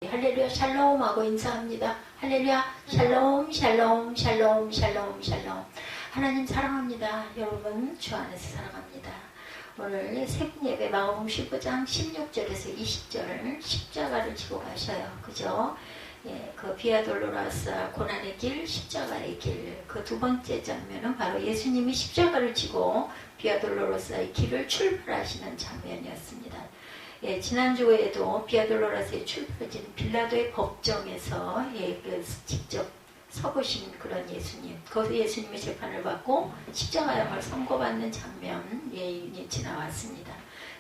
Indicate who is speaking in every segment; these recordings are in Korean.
Speaker 1: 할렐루야 샬롬 하고 인사합니다. 할렐루야 샬롬 샬롬 샬롬 샬롬 샬롬. 하나님 사랑합니다. 여러분 주 안에서 사랑합니다. 오늘 세분 예배 마가복음 15장 16절에서 20절 십자가를 지고 가셔요. 그죠? 예, 그 비아돌로라사 고난의 길, 십자가의 길. 그 두 번째 장면은 바로 예수님이 십자가를 지고 비아돌로라사의 길을 출발하시는 장면이었습니다. 예, 지난주에도 비아돌로라사에 출발진 빌라도의 법정에서 예, 그 직접 서보신 그런 예수님, 거기서 예수님의 재판을 받고 십자가형을 선고받는 장면이 지나왔습니다.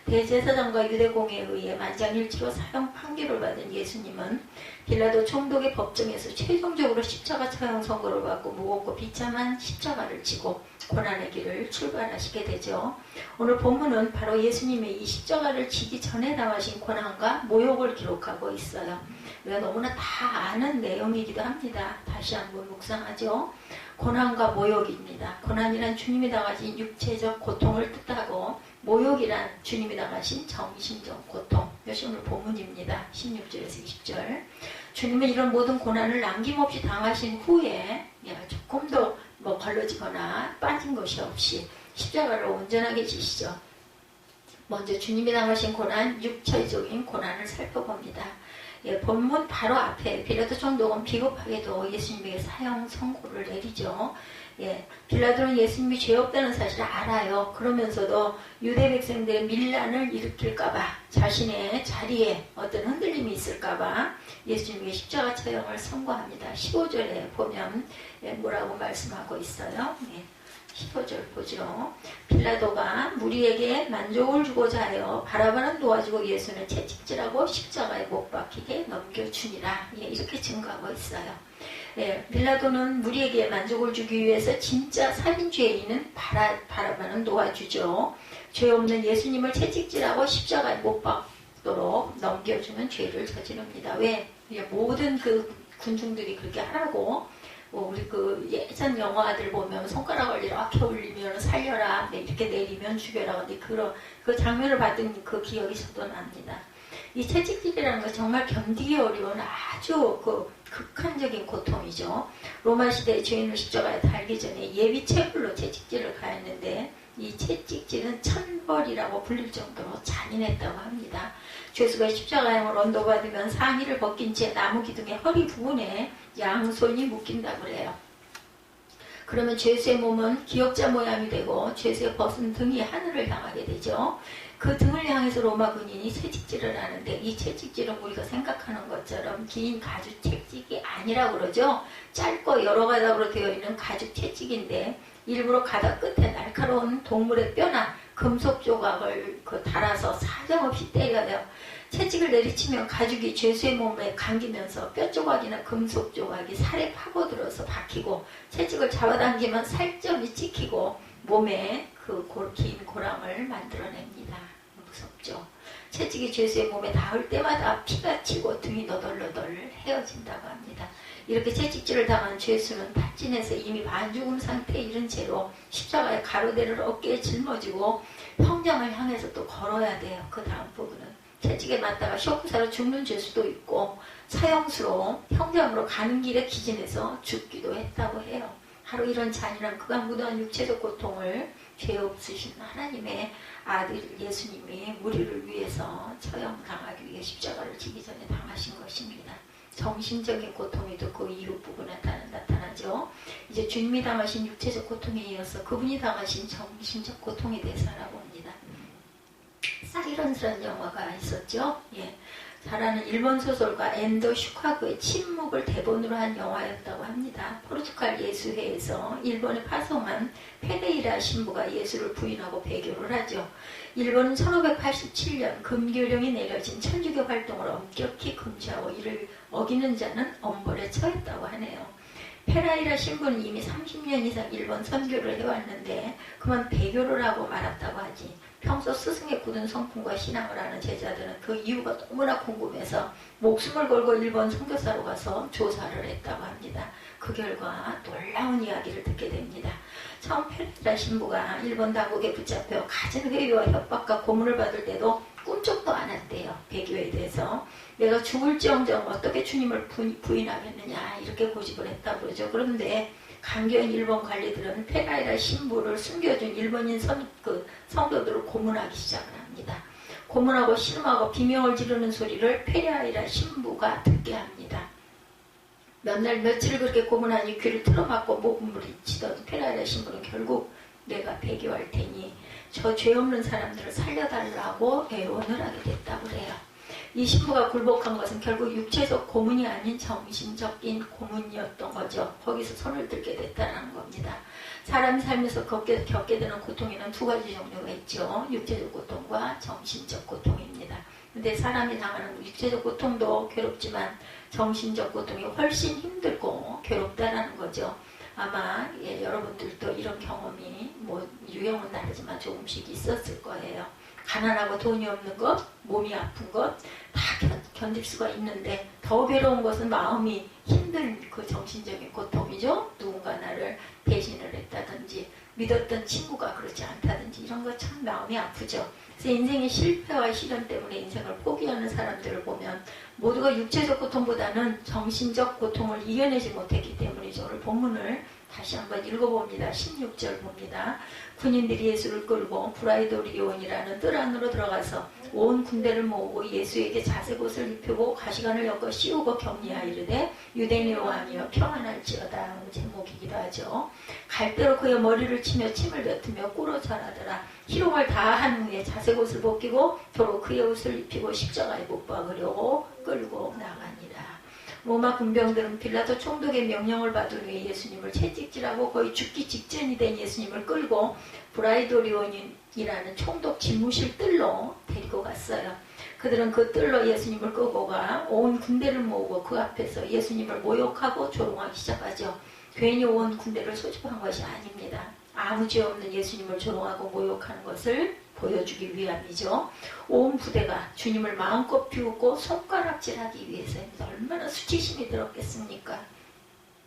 Speaker 1: 대제사장과 유대공에 의해 만장일치로 사형 판결을 받은 예수님은 빌라도 총독의 법정에서 최종적으로 십자가 처형 선고를 받고 무겁고 비참한 십자가를 지고 고난의 길을 출발하시게 되죠. 오늘 본문은 바로 예수님의 이 십자가를 지기 전에 당하신 고난과 모욕을 기록하고 있어요. 우리가 너무나 다 아는 내용이기도 합니다. 다시 한번 묵상하죠. 고난과 모욕입니다. 고난이란 주님이 당하신 육체적 고통을 뜻하고 모욕이란 주님이 당하신 정신적 고통. 이것이 오늘 본문입니다. 16절에서 20절. 주님은 이런 모든 고난을 남김없이 당하신 후에 조금 더 걸러지거나 빠진 것이 없이 십자가를 온전하게 지시죠. 먼저 주님이 당하신 고난, 육체적인 고난을 살펴봅니다. 예, 본문 바로 앞에 빌라도 총독은 비겁하게도 예수님에게 사형 선고를 내리죠. 예, 빌라도는 예수님이 죄 없다는 사실을 알아요. 그러면서도 유대 백성들의 밀란을 일으킬까봐, 자신의 자리에 어떤 흔들림이 있을까봐 예수님에게 십자가 처형을 선고합니다. 15절에 보면 뭐라고 말씀하고 있어요. 15절 보죠. 빌라도가 무리에게 만족을 주고자 하여 바라바는 도와주고 예수는 채찍질하고 십자가에 못 박히게 넘겨주니라. 이렇게 증거하고 있어요. 빌라도는 무리에게 만족을 주기 위해서 진짜 살인죄인은 바라바는 도와주죠. 죄 없는 예수님을 채찍질하고 십자가에 못 박도록 넘겨주는 죄를 저지릅니다. 왜? 모든 그 군중들이 그렇게 하라고. 우리 그 예전 영화들 보면 손가락을 이렇게 올리면 살려라, 이렇게 내리면 죽여라. 근데 그 장면을 봤던 그 기억이 저도 납니다. 이 채찍질이라는 건 정말 견디기 어려운 아주 그 극한적인 고통이죠. 로마 시대의 죄인을 십자가에 달기 전에 예비 체불로 채찍질을 가했는데 이 채찍질은 천벌이라고 불릴 정도로 잔인했다고 합니다. 죄수가 십자가형을 언도받으면 상의를 벗긴 채 나무 기둥의 허리 부분에 양손이 묶인다고 그래요. 그러면 죄수의 몸은 기역자 모양이 되고 죄수의 벗은 등이 하늘을 향하게 되죠. 그 등을 향해서 로마 군인이 채찍질을 하는데 이 채찍질은 우리가 생각하는 것처럼 긴 가죽 채찍이 아니라고 그러죠. 짧고 여러 가닥으로 되어 있는 가죽 채찍인데 일부러 가닥 끝에 날카로운 동물의 뼈나 금속 조각을 달아서 사정없이 때려요. 채찍을 내리치면 가죽이 죄수의 몸에 감기면서 뼈 조각이나 금속 조각이 살에 파고들어서 박히고 채찍을 잡아당기면 살점이 찍히고 몸에 그 긴 고랑을 만들어냅니다. 무섭죠. 채찍이 죄수의 몸에 닿을 때마다 피가 튀고 등이 너덜너덜 헤어진다고 합니다. 이렇게 채찍질을 당한 죄수는 탈진해서 이미 반죽음 상태에 이른 채로 십자가의 가로대를 어깨에 짊어지고 형장을 향해서 또 걸어야 돼요. 그 다음 부분은. 채찍에 맞다가 쇼크사로 죽는 죄수도 있고 사형수로 형장으로 가는 길에 기진해서 죽기도 했다고 해요. 바로 이런 잔인한 극악무도한 육체적 고통을 죄 없으신 하나님의 아들 예수님이 우리를 위해서 처형당하기 위해 십자가를 지기 전에 당하신 것입니다. 정신적인 고통에도 그 이후 부분에 나타나죠. 이제 주님이 당하신 육체적 고통에 이어서 그분이 당하신 정신적 고통에 대해서 알아봅니다. 사이런스라는 영화가 있었죠. 잘 아는 일본 소설가 엔도 슈카구의 침묵을 대본으로 한 영화였다고 합니다. 포르투갈 예수회에서 일본에 파송한 페레이라 신부가 예수를 부인하고 배교를 하죠. 일본은 1587년 금교령이 내려진 천주교 활동을 엄격히 금지하고 이를 어기는 자는 엄벌에 처했다고 하네요. 페라이라 신부는 이미 30년 이상 일본 선교를 해왔는데 그만 배교를 하고 말았다고 하지. 평소 스승의 굳은 성품과 신앙을 하는 제자들은 그 이유가 너무나 궁금해서 목숨을 걸고 일본 선교사로 가서 조사를 했다고 합니다. 그 결과 놀라운 이야기를 듣게 됩니다. 처음 페라이라 신부가 일본 당국에 붙잡혀 갖은 회유와 협박과 고문을 받을 때도 꿈쩍도 안 했대요. 배교에 대해서. 내가 죽을지언정 어떻게 주님을 부인하겠느냐 이렇게 고집을 했다고 그러죠. 그런데 강교인 일본 관리들은 페라이라 신부를 숨겨준 일본인 성도들을 고문하기 시작을 합니다. 고문하고 신음하고 비명을 지르는 소리를 페라이라 신부가 듣게 합니다. 몇 날 며칠 그렇게 고문하니 귀를 틀어막고 몸부림치던 페라이라 신부는 결국 내가 배교할 테니 저 죄 없는 사람들을 살려달라고 애원을 하게 됐다고 그래요. 이 신부가 굴복한 것은 결국 육체적 고문이 아닌 정신적인 고문이었던 거죠. 거기서 손을 들게 됐다는 겁니다. 사람이 살면서 겪게 되는 고통에는 두 가지 종류가 있죠. 육체적 고통과 정신적 고통입니다. 근데 사람이 당하는 육체적 고통도 괴롭지만 정신적 고통이 훨씬 힘들고 괴롭다라는 거죠. 아마 여러분들도 이런 경험이 유형은 다르지만 조금씩 있었을 거예요. 가난하고 돈이 없는 것, 몸이 아픈 것 다 견딜 수가 있는데 더 괴로운 것은 마음이 힘든 그 정신적인 고통이죠. 누군가 나를 배신을 했다든지 믿었던 친구가 그렇지 않다든지 이런 거 참 마음이 아프죠. 그래서 인생의 실패와 시련 때문에 인생을 포기하는 사람들을 보면 모두가 육체적 고통보다는 정신적 고통을 이겨내지 못했기 때문이죠. 오늘 본문을 다시 한번 읽어봅니다. 16절 봅니다. 군인들이 예수를 끌고 브라이도리온이라는 뜰 안으로 들어가서 온 군대를 모으고 예수에게 자색 옷을 입히고 가시관을 엮어 씌우고 격리하여 이르되 유대인의 왕이여 평안할지어다 제목이기도 하죠. 갈대로 그의 머리를 치며 침을 뱉으며 꿇어 절하더라. 희롱을 다 한 후에 자색 옷을 벗기고 도로 그의 옷을 입히고 십자가에 못 박으려고 끌고 나가니라. 로마 군병들은 빌라도 총독의 명령을 받은 후에 예수님을 채찍질하고 거의 죽기 직전이 된 예수님을 끌고 브라이도리온이라는 총독 집무실 뜰로 데리고 갔어요. 그들은 그 뜰로 예수님을 끌고 가 온 군대를 모으고 그 앞에서 예수님을 모욕하고 조롱하기 시작하죠. 괜히 온 군대를 소집한 것이 아닙니다. 아무 죄 없는 예수님을 조롱하고 모욕하는 것을 보여주기 위함이죠. 온 부대가 주님을 마음껏 비웃고 손가락질하기 위해서입니다. 얼마나 수치심이 들었겠습니까?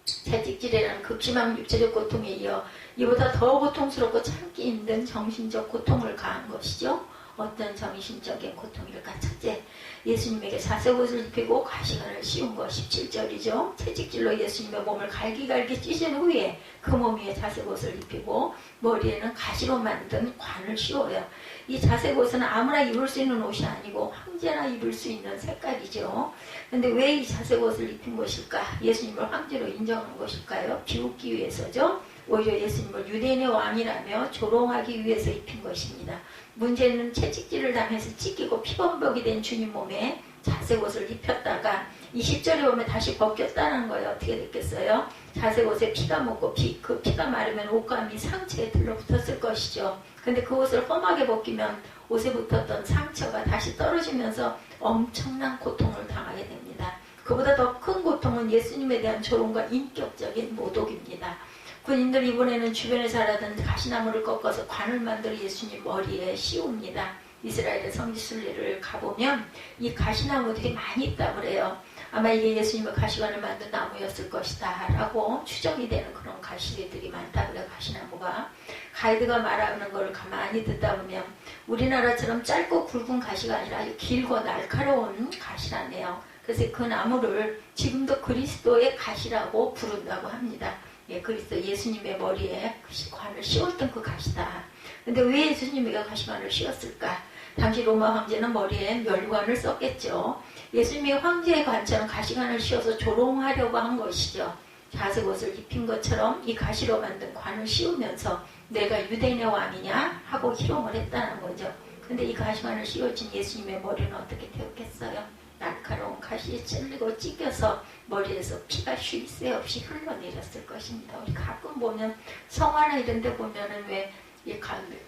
Speaker 1: 채찍질이라는 극심한 육체적 고통에 이어 이보다 더 고통스럽고 참기 힘든 정신적 고통을 가한 것이죠. 어떤 정신적인 고통일까? 첫째, 예수님에게 자색 옷을 입히고 가시관을 씌운 것 17절이죠. 채찍질로 예수님의 몸을 갈기갈기 찢은 후에 그 몸 위에 자색 옷을 입히고 머리에는 가시로 만든 관을 씌워요. 이 자색 옷은 아무나 입을 수 있는 옷이 아니고 황제나 입을 수 있는 색깔이죠. 그런데 왜 이 자색 옷을 입힌 것일까? 예수님을 황제로 인정한 것일까요? 비웃기 위해서죠. 오히려 예수님을 유대인의 왕이라며 조롱하기 위해서 입힌 것입니다. 문제는 채찍질을 당해서 찢기고 피범벅이 된 주님 몸에 자색 옷을 입혔다가 20절에 보면 다시 벗겼다는 거예요. 어떻게 됐겠어요? 자색 옷에 피가 묻고 그 피가 마르면 옷감이 상처에 들러붙었을 것이죠. 근데 그 옷을 험하게 벗기면 옷에 붙었던 상처가 다시 떨어지면서 엄청난 고통을 당하게 됩니다. 그보다 더 큰 고통은 예수님에 대한 조롱과 인격적인 모독입니다. 군인들 이번에는 주변에 자라던 가시나무를 꺾어서 관을 만들어 예수님 머리에 씌웁니다. 이스라엘의 성지순례를 가보면 이 가시나무들이 많이 있다고 그래요. 아마 이게 예수님의 가시관을 만든 나무였을 것이다 라고 추정이 되는 그런 가시들이 많다 그래요. 가시나무가. 가이드가 말하는 걸 가만히 듣다 보면 우리나라처럼 짧고 굵은 가시가 아니라 아주 길고 날카로운 가시라네요. 그래서 그 나무를 지금도 그리스도의 가시라고 부른다고 합니다. 그리스도 예수님의 머리에 관을 씌웠던 그 가시다. 근데 왜 예수님에게 가시관을 씌웠을까? 당시 로마 황제는 머리에 멸관을 썼겠죠. 예수님이 황제의 관처럼 가시관을 씌워서 조롱하려고 한 것이죠. 자색 옷을 입힌 것처럼 이 가시로 만든 관을 씌우면서 내가 유대인의 왕이냐 하고 희롱을 했다는 거죠. 근데 이 가시관을 씌워진 예수님의 머리는 어떻게 되었겠어요? 날카로운 가시에 찔리고 찢겨서 머리에서 피가 쉴 새 없이 흘러내렸을 것입니다. 우리 가끔 보면 성화나 이런 데 보면은 왜 이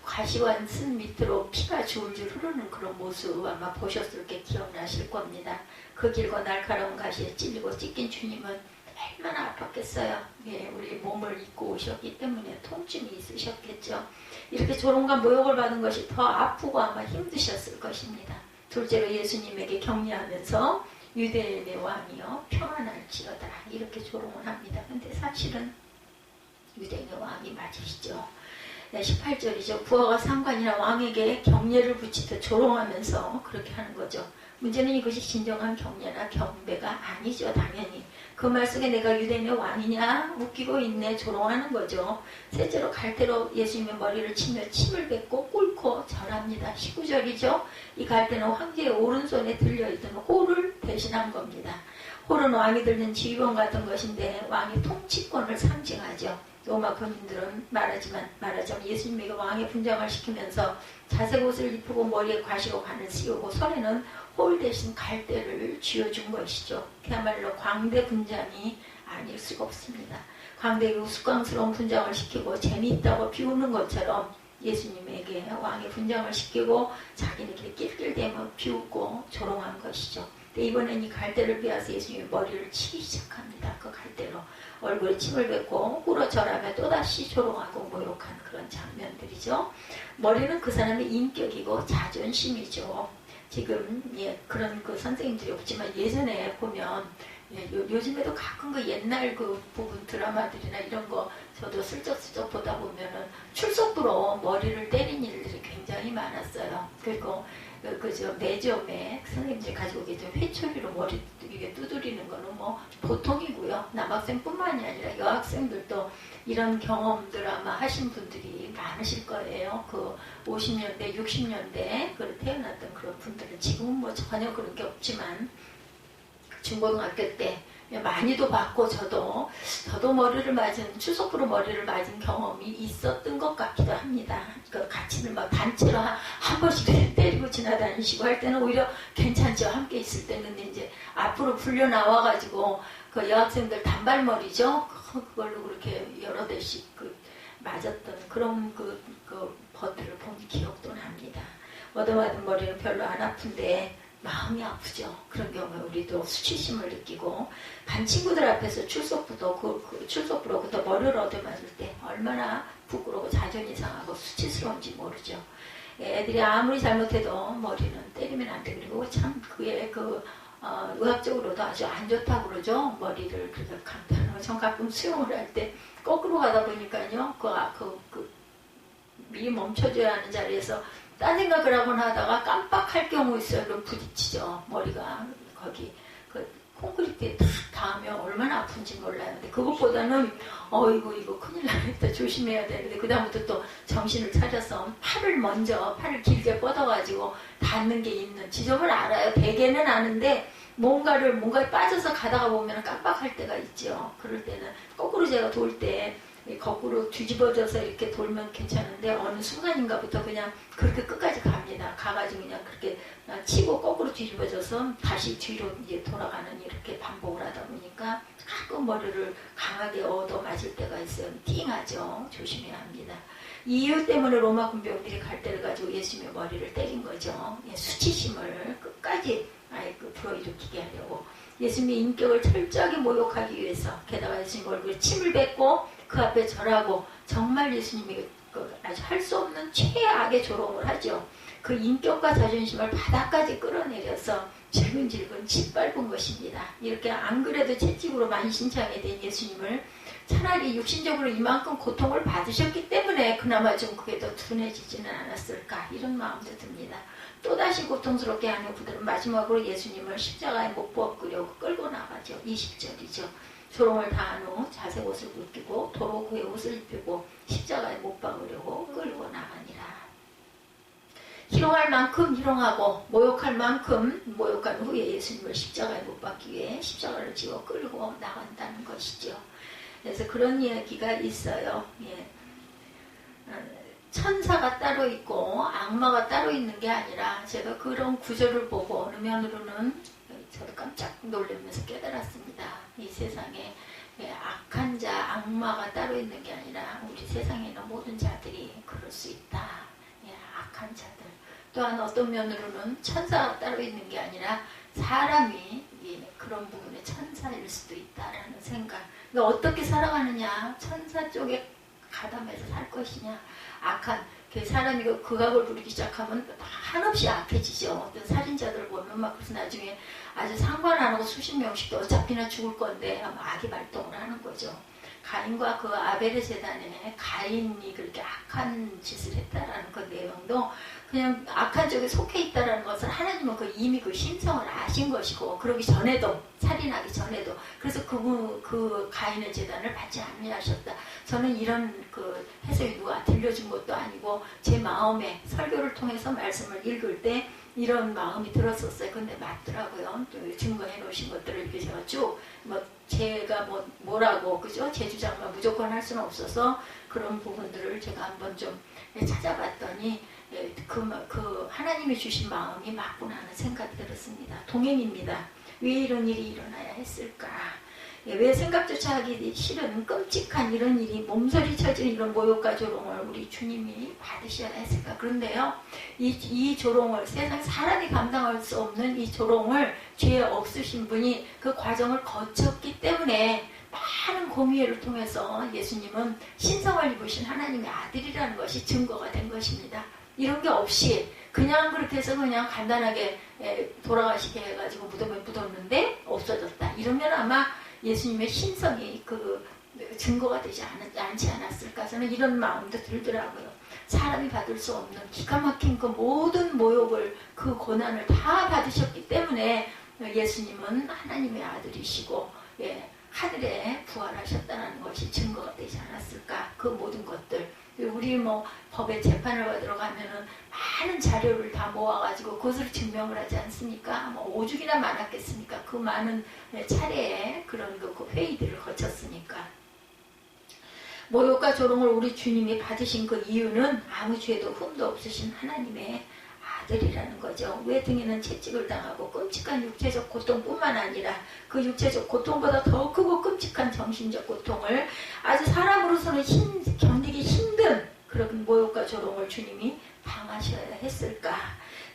Speaker 1: 가시관 쓴 밑으로 피가 줄줄 흐르는 그런 모습 아마 보셨을 게 기억나실 겁니다. 그 길고 날카로운 가시에 찔리고 찢긴 주님은 얼마나 아팠겠어요. 우리 몸을 입고 오셨기 때문에 통증이 있으셨겠죠. 이렇게 조롱과 모욕을 받은 것이 더 아프고 아마 힘드셨을 것입니다. 둘째로 예수님에게 격려하면서 유대인의 왕이여 평안할지어다 이렇게 조롱을 합니다. 근데 사실은 유대인의 왕이 맞으시죠. 18절이죠. 부하가 상관이나 왕에게 경례를 붙이듯 조롱하면서 그렇게 하는 거죠. 문제는 이것이 진정한 경례나 경배가 아니죠. 당연히. 그 말 속에 내가 유대인의 왕이냐? 웃기고 있네. 조롱하는 거죠. 셋째로 갈대로 예수님의 머리를 치며 침을 뱉고 꿇고 절합니다. 19절이죠. 이 갈대는 황제의 오른손에 들려있던 홀을 대신한 겁니다. 홀은 왕이 들는 지휘권 같은 것인데 왕의 통치권을 상징하죠. 로마 군인들은 말하자면 예수님에게 왕의 분장을 시키면서 자색 옷을 입히고 머리에 과시로 관을 씌우고 손에는 홀 대신 갈대를 쥐어준 것이죠. 그야말로 광대 분장이 아닐 수가 없습니다. 광대에게 우스꽝스러운 분장을 시키고 재미있다고 비우는 것처럼 예수님에게 왕의 분장을 시키고 자기네끼리 낄낄대며 비웃고 조롱한 것이죠. 근데 이번엔 이 갈대를 빼앗아 예수님의 머리를 치기 시작합니다. 그 갈대로 얼굴에 침을 뱉고 꿇어 절하며 또다시 조롱하고 모욕한 그런 장면들이죠. 머리는 그 사람의 인격이고 자존심이죠. 지금 그런 그 선생님들이 없지만 예전에 보면 요즘에도 가끔 그 옛날 그 부분 드라마들이나 이런 거 저도 슬쩍슬쩍 보다 보면은 출석부로 머리를 때린 일들이 굉장히 많았어요. 그리고 그저 매점에 선생님들이 가지고 계신 회초리로 머리 이게 두드리는 거는 뭐 보통이고요. 남학생뿐만이 아니라 여학생들도 이런 경험들 아마 하신 분들이 많으실 거예요. 그 50년대, 60년대 태어났던 그런 분들은 지금은 뭐 전혀 그런 게 없지만 중고등학교 때 많이도 봤고 저도 머리를 맞은 출석부로 머리를 맞은 경험이 있었던 것 같기도 합니다. 그 같이는 막 단체로 한 번씩 때리고 지나다니시고 할 때는 오히려 괜찮죠. 함께 있을 때는 이제 앞으로 불려 나와가지고 그 여학생들 단발머리죠. 그걸로 그렇게 여러 대씩 맞았던 그런 그 버트를 본 기억도 납니다. 얻어맞은 머리는 별로 안 아픈데 마음이 아프죠. 그런 경우에 우리도 수치심을 느끼고 반 친구들 앞에서 출석부로부터 머리를 얻어맞을 때 얼마나 부끄러워 자존이 상하고 수치스러운지 모르죠. 애들이 아무리 잘못해도 머리는 때리면 안 돼. 그리고 참 그게 의학적으로도 아주 안 좋다고 그러죠. 머리를 그렇게 강타하는 거. 전 가끔 수영을 할 때 거꾸로 가다 보니까요. 미리 멈춰줘야 하는 자리에서 딴 생각을 하곤 하다가 깜빡할 경우 있어요. 그럼 부딪히죠. 머리가 거기 콘크리트에 탁 닿으면 얼마나 아픈지 몰라요. 근데 그것보다는 이거 큰일 나겠다. 조심해야 되는데 그다음부터 또 정신을 차려서 팔을 길게 뻗어가지고 닿는 게 있는 지점을 알아요. 대개는 아는데 뭔가에 빠져서 가다가 보면 깜빡할 때가 있죠. 그럴 때는 거꾸로 제가 돌 때 거꾸로 뒤집어져서 이렇게 돌면 괜찮은데 어느 순간인가부터 그냥 그렇게 끝까지 갑니다. 가가지고 그냥 그렇게 치고 거꾸로 뒤집어져서 다시 뒤로 이제 돌아가는 이렇게 반복을 하다 보니까 가끔 머리를 강하게 얻어 맞을 때가 있어요. 띵하죠. 조심해야 합니다. 이 이유 때문에 로마 군병들이 갈대를 가지고 예수님의 머리를 때린 거죠. 수치심을 끝까지 불어일으키게 하려고 예수님의 인격을 철저하게 모욕하기 위해서 게다가 예수님 얼굴에 침을 뱉고 그 앞에 절하고 정말 예수님이 아주 할 수 없는 최악의 조롱을 하죠. 그 인격과 자존심을 바닥까지 끌어내려서 질근질근 짓밟은 것입니다. 이렇게 안 그래도 채찍으로 만신창이 된 예수님을 차라리 육신적으로 이만큼 고통을 받으셨기 때문에 그나마 좀 그게 더 둔해지지는 않았을까 이런 마음도 듭니다. 또다시 고통스럽게 하는 그들은 마지막으로 예수님을 십자가에 못 박으려고 끌고 나가죠. 20절이죠. 조롱을 다한 후 자색 옷을 입히고 도로 그의 옷을 입히고 십자가에 못 박으려고 끌고 나가니라. 희롱할 만큼 희롱하고 모욕할 만큼 모욕한 후에 예수님을 십자가에 못 박기 위해 십자가를 지어 끌고 나간다는 것이죠. 그래서 그런 이야기가 있어요. 천사가 따로 있고 악마가 따로 있는 게 아니라 제가 그런 구절을 보고 어느 면으로는 저도 깜짝 놀라면서 깨달았습니다. 이 세상에 악한 자, 악마가 따로 있는 게 아니라 우리 세상에 있는 모든 자들이 그럴 수 있다. 악한 자들. 또한 어떤 면으로는 천사가 따로 있는 게 아니라 사람이 그런 부분에 천사일 수도 있다라는 생각. 그러니까 어떻게 살아가느냐, 천사 쪽에 가담해서 살 것이냐, 악한 그 사람이 극악을 부리기 시작하면 한없이 악해지죠. 어떤 살인자들 보면 막 그래서 나중에 아주 상관 안 하고 수십 명씩도 어차피나 죽을 건데 악이 발동을 하는 거죠. 가인과 그 아벨의 재단에 가인이 그렇게 악한 짓을 했다라는 그 내용도 그냥 악한 쪽에 속해 있다는 것을 하나님은 이미 그 심성을 아신 것이고, 그러기 전에도, 살인하기 전에도, 그래서 그 가인의 제단을 받지 아니하셨다. 저는 이런 해석이 누가 들려준 것도 아니고 제 마음에 설교를 통해서 말씀을 읽을 때 이런 마음이 들었었어요. 근데 맞더라고요. 증거해 놓으신 것들을 이렇게 제가 쭉 제가 뭐라고 그죠? 제 주장만 무조건 할 수는 없어서 그런 부분들을 제가 한번 좀 찾아봤더니 하나님이 주신 마음이 맞구나 하는 생각이 들었습니다. 동행입니다. 왜 이런 일이 일어나야 했을까? 왜 생각조차 하기 싫은 끔찍한 이런 일이 몸서리 쳐진 이런 모욕과 조롱을 우리 주님이 받으셔야 했을까? 그런데요, 이 조롱을 세상 사람이 감당할 수 없는 이 조롱을 죄 없으신 분이 그 과정을 거쳤기 때문에 많은 공의를 통해서 예수님은 신성을 입으신 하나님의 아들이라는 것이 증거가 된 것입니다. 이런 게 없이 그냥 그렇게 해서 그냥 간단하게 돌아가시게 해가지고 무덤에 묻었는데 없어졌다. 이러면 아마 예수님의 신성이 증거가 되지 않지 않았을까. 저는 이런 마음도 들더라고요. 사람이 받을 수 없는 기가 막힌 그 모든 모욕을, 그 고난을 다 받으셨기 때문에 예수님은 하나님의 아들이시고 하늘에 부활하셨다는 것이 증거가 되지 않았을까. 그 모든 것들. 우리 법에 재판을 받으러 가면은 많은 자료를 다 모아가지고 그것을 증명을 하지 않습니까? 오죽이나 많았겠습니까? 그 많은 차례에 그런 그 회의들을 거쳤으니까. 모욕과 조롱을 우리 주님이 받으신 그 이유는 아무 죄도 흠도 없으신 하나님의 아들이라는 거죠. 왜 등에는 채찍을 당하고 끔찍한 육체적 고통뿐만 아니라 그 육체적 고통보다 더 크고 끔찍한 정신적 고통을 아주 사람으로서는 견디기 힘든 그런 모욕과 조롱을 주님이 당하셔야 했을까?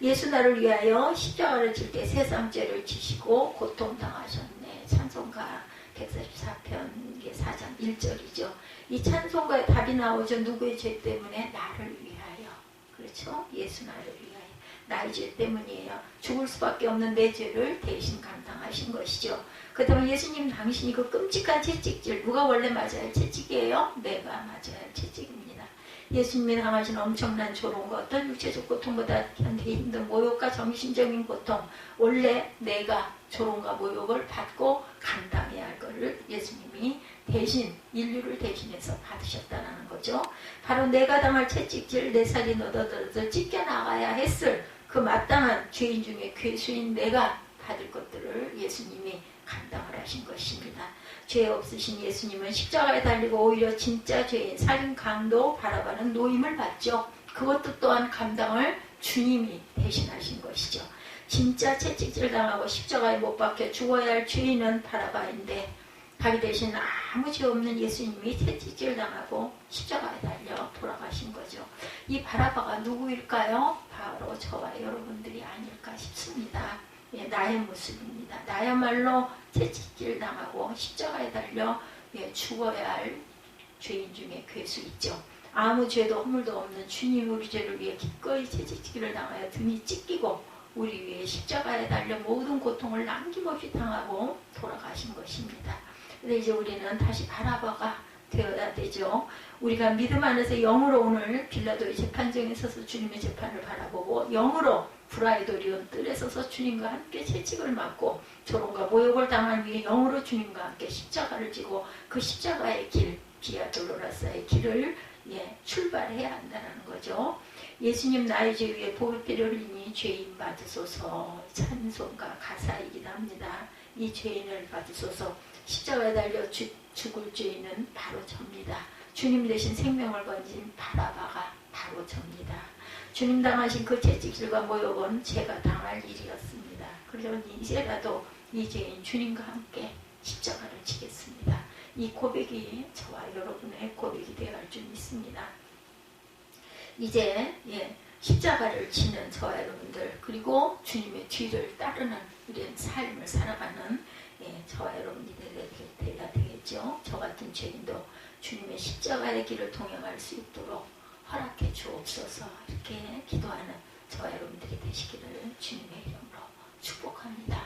Speaker 1: 예수 나를 위하여 십자가를 질 때 세상죄를 지시고 고통당하셨네. 찬송가 144편 4장 1절이죠. 이 찬송가에 답이 나오죠. 누구의 죄 때문에? 나를 위하여. 그렇죠? 예수 나를 위하여. 나의 죄 때문이에요. 죽을 수밖에 없는 내 죄를 대신 감당하신 것이죠. 그렇다면 예수님 당신이 그 끔찍한 채찍질, 누가 원래 맞아야 할 채찍이에요? 내가 맞아야 할 채찍입니다. 예수님이 당하신 엄청난 조롱과 어떤 육체적 고통보다 견디기 힘든 모욕과 정신적인 고통, 원래 내가 조롱과 모욕을 받고 감당해야 할 것을 예수님이 대신, 인류를 대신해서 받으셨다는 거죠. 바로 내가 당할 채찍질, 내 살이 너덜너덜 찢겨나가야 했을 그 마땅한 죄인 중에 괴수인 내가 받을 것들을 예수님이 감당을 하신 것입니다. 죄 없으신 예수님은 십자가에 달리고 오히려 진짜 죄인, 살인 강도 바라바는 노임을 받죠. 그것도 또한 감당을 주님이 대신하신 것이죠. 진짜 채찍질 당하고 십자가에 못 박혀 죽어야 할 죄인은 바라바인데 자기 대신 아무 죄 없는 예수님이 채찍질 당하고 십자가에 달려 돌아가신 거죠. 이 바라바가 누구일까요? 바로 저와 여러분들이 아닐까 싶습니다. 나의 모습입니다. 나야말로 채찍질 당하고 십자가에 달려 죽어야 할 죄인 중에 괴수 있죠. 아무 죄도 허물도 없는 주님 우리 죄를 위해 기꺼이 채찍질을 당하여 등이 찢기고 우리 위해 십자가에 달려 모든 고통을 남김없이 당하고 돌아가신 것입니다. 근데 이제 우리는 다시 바라바가 되어야 되죠. 우리가 믿음 안에서 영으로 오늘 빌라도의 재판정에 서서 주님의 재판을 바라보고 영으로 브라이도리온 뜰에 서서 주님과 함께 채찍을 맞고 조롱과 모욕을 당한 위에 영으로 주님과 함께 십자가를 지고 그 십자가의 길, 비아 돌로라사의 길을 출발해야 한다는 거죠. 예수님 나의 죄 위에 보혈피를 흘리니 죄인 받으소서. 찬송가 가사이기도 합니다. 이 죄인을 받으소서. 십자가에 달려 죽을 죄인은 바로 접니다. 주님 대신 생명을 건진 바라바가 바로 접니다. 주님 당하신 그 채찍질과 모욕은 제가 당할 일이었습니다. 그래서 이제라도 이 죄인 주님과 함께 십자가를 지겠습니다. 이 고백이 저와 여러분의 고백이 되어야 할 줄 믿습니다. 이제 십자가를 지는 저와 여러분들, 그리고 주님의 뒤를 따르는 이런 삶을 살아가는 저와 여러분이 되어야 되겠죠. 저 같은 죄인도 주님의 십자가의 길을 동행할 수 있도록 허락해 주옵소서. 이렇게 기도하는 저와 여러분들이 되시기를 주님의 이름으로 축복합니다.